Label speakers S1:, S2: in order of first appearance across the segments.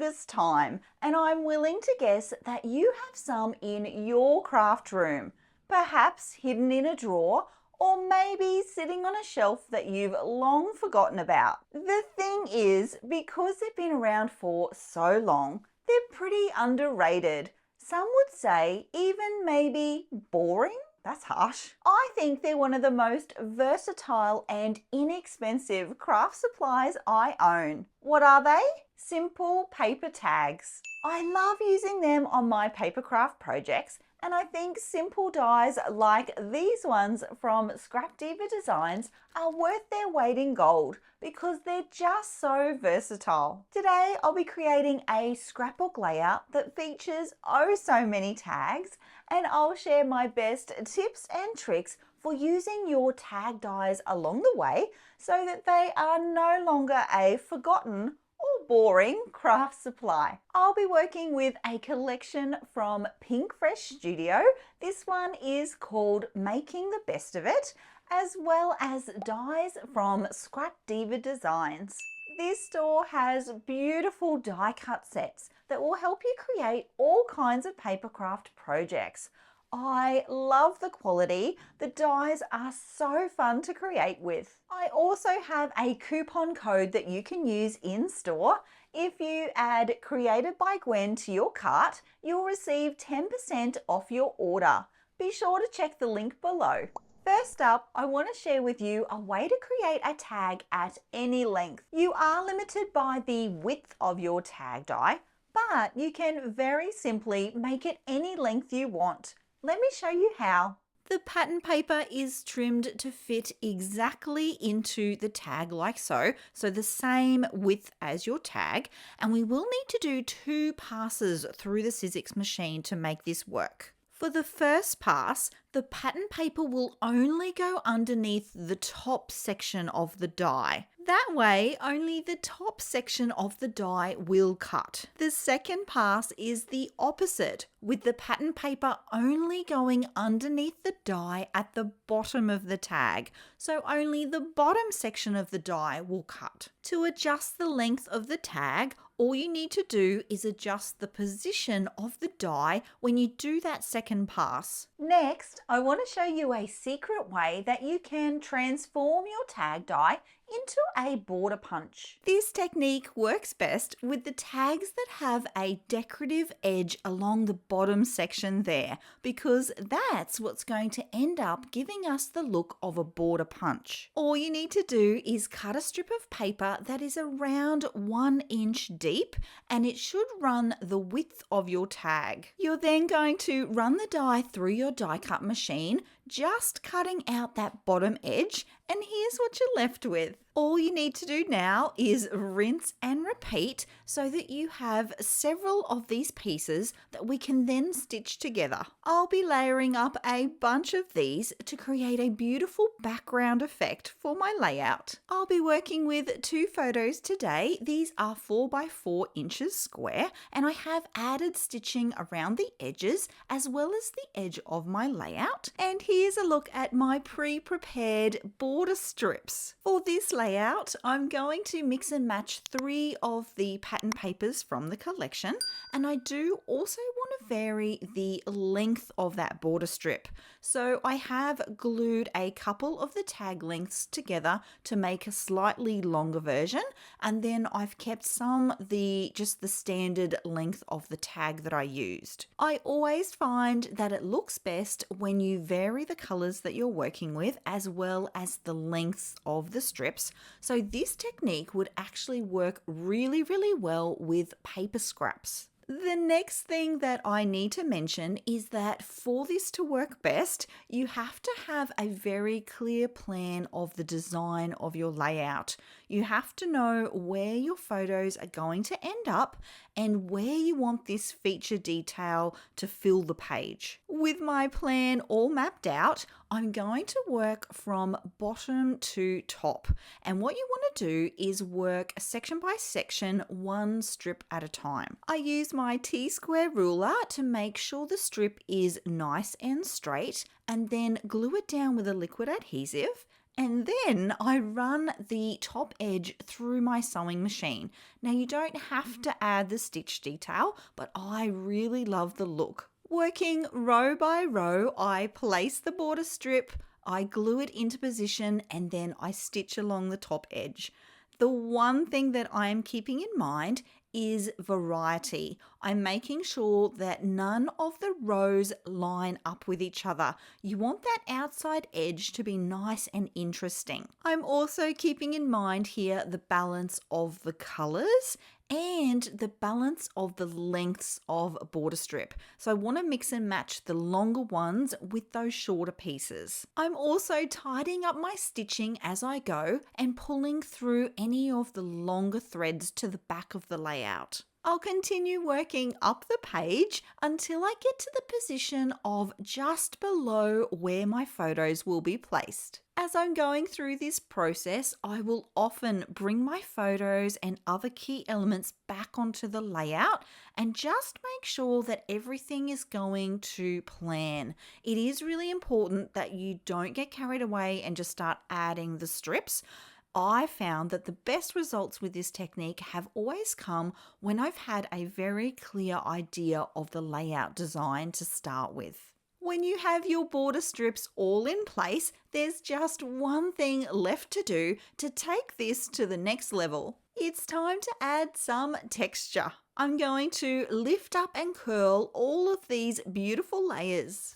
S1: longest time, and I'm willing to guess that you have some in your craft room, perhaps hidden in a drawer, or maybe sitting on a shelf that you've long forgotten about. The thing is, because they've been around for so long, they're pretty underrated. Some would say even maybe boring. That's harsh. I think they're one of the most versatile and inexpensive craft supplies I own. What are they? Simple paper tags. I love using them on my paper craft projects, and I think simple dies like these ones from Diva Designs are worth their weight in gold because they're just so versatile. Today I'll be creating a scrapbook layout that features oh so many tags, and I'll share my best tips and tricks for using your tag dies along the way so that they are no longer a forgotten or boring craft supply. I'll be working with a collection from Pink Fresh Studio. This one is called Making the Best of It, as well as dies from Diva Designs. This store has beautiful die cut sets that will help you create all kinds of paper craft projects. I love the quality. The dies are so fun to create with. I also have a coupon code that you can use in store. If you add Created by Gwen to your cart, you'll receive 10% off your order. Be sure to check the link below. First up, I want to share with you a way to create a tag at any length. You are limited by the width of your tag die, but you can very simply make it any length you want. Let me show you how. The pattern paper is trimmed to fit exactly into the tag like so the same width as your tag, and we will need to do 2 passes through the Sizzix machine to make this work. For the first pass, the pattern paper will only go underneath the top section of the die. That way, only the top section of the die will cut. The second pass is the opposite, with the pattern paper only going underneath the die at the bottom of the tag, so only the bottom section of the die will cut. To adjust the length of the tag, all you need to do is adjust the position of the die when you do that second pass. Next, I want to show you a secret way that you can transform your tag die into a border punch. This technique works best with the tags that have a decorative edge along the bottom section there, because that's what's going to end up giving us the look of a border punch. All you need to do is cut a strip of paper that is around 1 inch deep, and it should run the width of your tag. You're then going to run the die through your die cut machine, just cutting out that bottom edge, and here's what you're left with. All you need to do now is rinse and repeat so that you have several of these pieces that we can then stitch together. I'll be layering up a bunch of these to create a beautiful background effect for my layout. I'll be working with 2 photos today. These are 4 by 4 inches square, and I have added stitching around the edges as well as the edge of my layout. And here's a look at my pre-prepared border strips. For this layout, I'm going to mix and match 3 of the pattern papers from the collection, and I do also want to vary the length of that border strip. So I have glued a couple of the tag lengths together to make a slightly longer version, and then I've kept some just the standard length of the tag that I used. I always find that it looks best when you vary the colors that you're working with as well as the lengths of the strips. So this technique would actually work really, really well with paper scraps. The next thing that I need to mention is that for this to work best, you have to have a very clear plan of the design of your layout. You have to know where your photos are going to end up and where you want this feature detail to fill the page. With my plan all mapped out, I'm going to work from bottom to top. And what you want to do is work section by section, 1 strip at a time. I use my T-square ruler to make sure the strip is nice and straight, and then glue it down with a liquid adhesive. And then I run the top edge through my sewing machine. Now you don't have to add the stitch detail, but I really love the look. Working row by row, I place the border strip, I glue it into position, and then I stitch along the top edge. The one thing that I am keeping in mind is variety. I'm making sure that none of the rows line up with each other. You want that outside edge to be nice and interesting. I'm also keeping in mind here the balance of the colors and the balance of the lengths of a border strip. So I want to mix and match the longer ones with those shorter pieces. I'm also tidying up my stitching as I go and pulling through any of the longer threads to the back of the layout. I'll continue working up the page until I get to the position of just below where my photos will be placed. As I'm going through this process, I will often bring my photos and other key elements back onto the layout and just make sure that everything is going to plan. It is really important that you don't get carried away and just start adding the strips. I found that the best results with this technique have always come when I've had a very clear idea of the layout design to start with. When you have your border strips all in place, there's just one thing left to do to take this to the next level. It's time to add some texture. I'm going to lift up and curl all of these beautiful layers.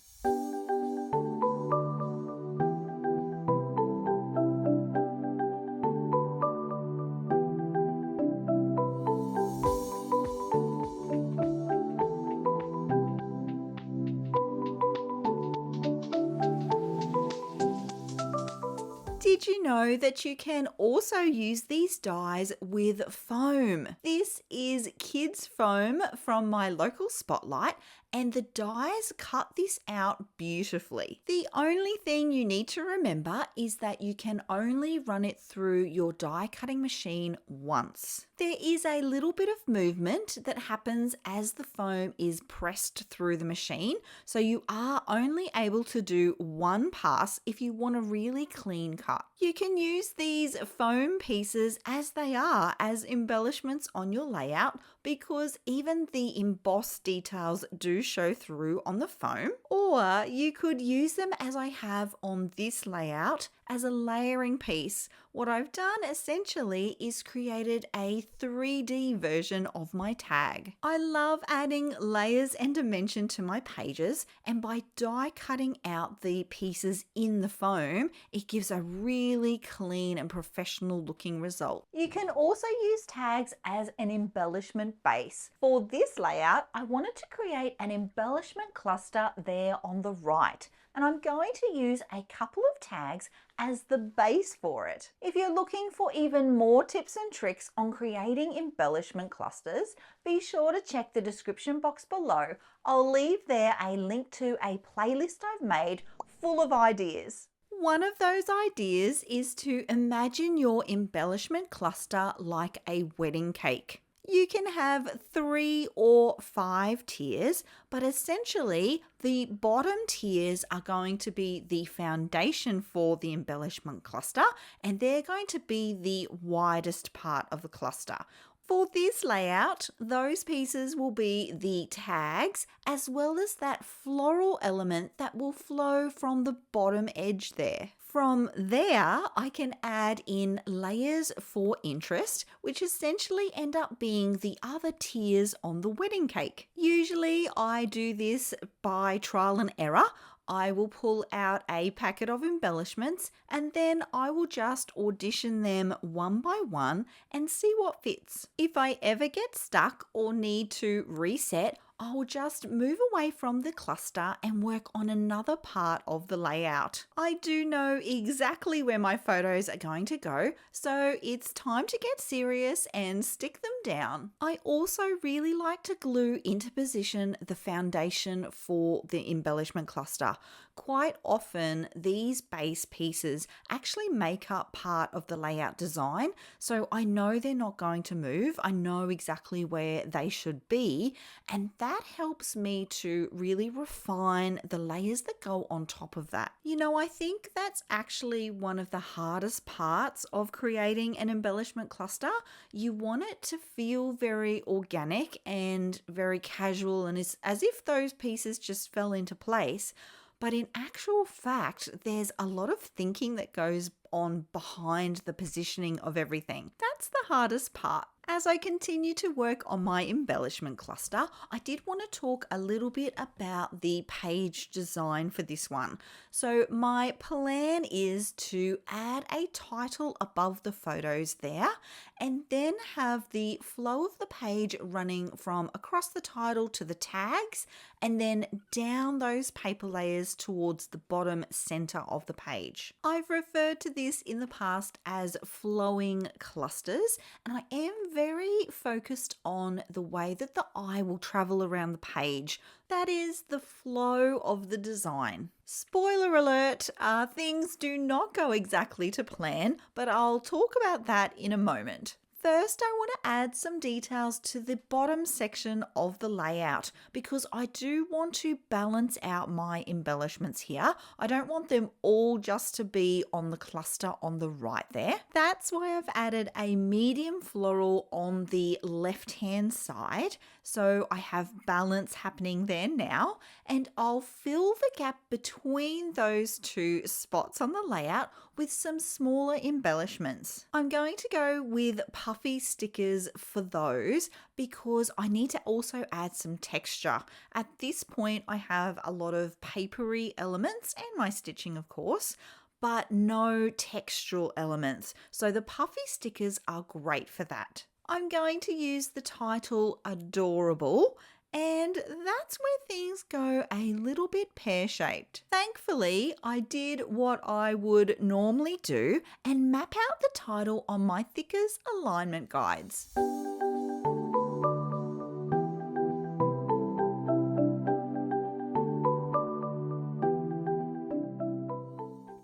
S1: Did you know that you can also use these dies with foam? This is kids foam from my local Spotlight, and the dies cut this out beautifully. The only thing you need to remember is that you can only run it through your die cutting machine once. There is a little bit of movement that happens as the foam is pressed through the machine, so you are only able to do one pass if you want a really clean cut. You can use these foam pieces as they are as embellishments on your layout because even the embossed details do show through on the foam, or you could use them as I have on this layout as a layering piece. What I've done essentially is created a 3D version of my tag. I love adding layers and dimension to my pages, and by die cutting out the pieces in the foam, it gives a really clean and professional looking result. You can also use tags as an embellishment base. For this layout, I wanted to create an embellishment cluster there on the right, and I'm going to use a couple of tags as the base for it. If you're looking for even more tips and tricks on creating embellishment clusters, be sure to check the description box below. I'll leave there a link to a playlist I've made full of ideas. One of those ideas is to imagine your embellishment cluster like a wedding cake. You can have 3 or 5 tiers, but essentially the bottom tiers are going to be the foundation for the embellishment cluster, and they're going to be the widest part of the cluster. For this layout, those pieces will be the tags as well as that floral element that will flow from the bottom edge there. From there, I can add in layers for interest, which essentially end up being the other tiers on the wedding cake. Usually I do this by trial and error. I will pull out a packet of embellishments and then I will just audition them one by one and see what fits. If I ever get stuck or need to reset, I'll just move away from the cluster and work on another part of the layout. I do know exactly where my photos are going to go, so it's time to get serious and stick them down. I also really like to glue into position the foundation for the embellishment cluster. quite often these base pieces actually make up part of the layout design. So I know they're not going to move. I know exactly where they should be. And that helps me to really refine the layers that go on top of that. I think that's actually one of the hardest parts of creating an embellishment cluster. You want it to feel very organic and very casual, and it's as if those pieces just fell into place. But in actual fact, there's a lot of thinking that goes on behind the positioning of everything. That's the hardest part. As I continue to work on my embellishment cluster, I did want to talk a little bit about the page design for this one. So my plan is to add a title above the photos there, and then have the flow of the page running from across the title to the tags, and then down those paper layers towards the bottom center of the page. I've referred to this in the past as flowing clusters, and I am very focused on the way that the eye will travel around the page. That is the flow of the design. Spoiler alert, things do not go exactly to plan, but I'll talk about that in a moment. First, I want to add some details to the bottom section of the layout because I do want to balance out my embellishments here. I don't want them all just to be on the cluster on the right there. That's why I've added a medium floral on the left-hand side. So I have balance happening there now, and I'll fill the gap between those two spots on the layout with some smaller embellishments. I'm going to go with puffy stickers for those because I need to also add some texture. At this point, I have a lot of papery elements and my stitching, of course, but no textural elements. So the puffy stickers are great for that. I'm going to use the title Adorable, and that's where things go a little bit pear-shaped. Thankfully, I did what I would normally do and map out the title on my Thickers alignment guides.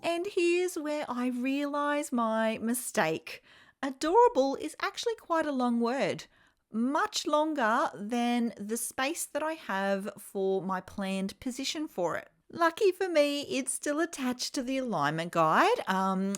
S1: And here's where I realise my mistake. Adorable is actually quite a long word, much longer than the space that I have for my planned position for it. Lucky for me, it's still attached to the alignment guide,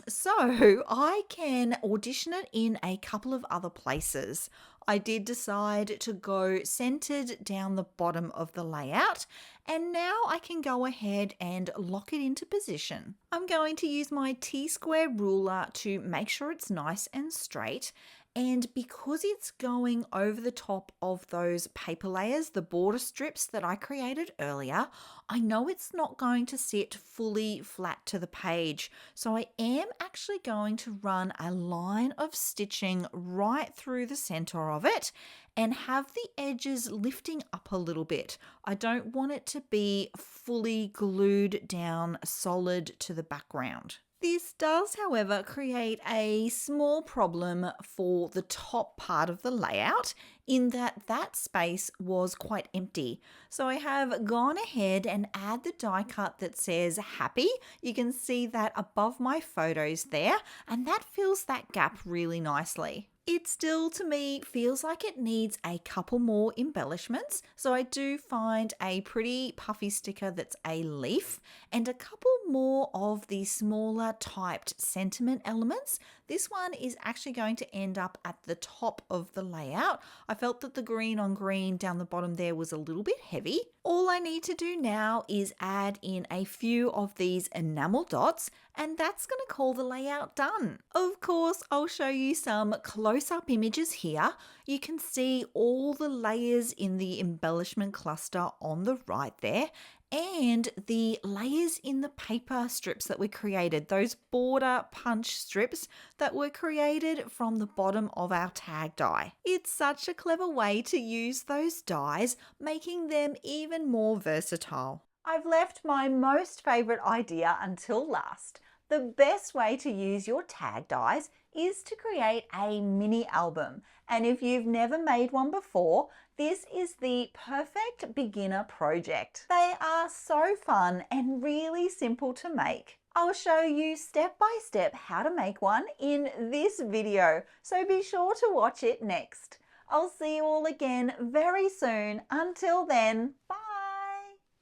S1: so I can audition it in a couple of other places. I did decide to go centered down the bottom of the layout, and now I can go ahead and lock it into position. I'm going to use my T-square ruler to make sure it's nice and straight. And because it's going over the top of those paper layers, the border strips that I created earlier, I know it's not going to sit fully flat to the page. So I am actually going to run a line of stitching right through the center of it and have the edges lifting up a little bit. I don't want it to be fully glued down solid to the background. This does, however, create a small problem for the top part of the layout in that that space was quite empty. So I have gone ahead and add the die cut that says happy. You can see that above my photos there, and that fills that gap really nicely. It still, to me, feels like it needs a couple more embellishments. So I do find a pretty puffy sticker that's a leaf and a couple more of the smaller typed sentiment elements. This one is actually going to end up at the top of the layout. I felt that the green on green down the bottom there was a little bit heavy. All I need to do now is add in a few of these enamel dots, and that's going to call the layout done. Of course, I'll show you some close-up images here. You can see all the layers in the embellishment cluster on the right there, and the layers in the paper strips that we created, those border punch strips that were created from the bottom of our tag die. It's such a clever way to use those dies, making them even more versatile. I've left my most favourite idea until last. The best way to use your tag dies is to create a mini album. And if you've never made one before, This is the perfect beginner project. They are so fun and really simple to make. I'll show you step by step how to make one in this video, so be sure to watch it next. I'll see you all again very soon. Until then, bye.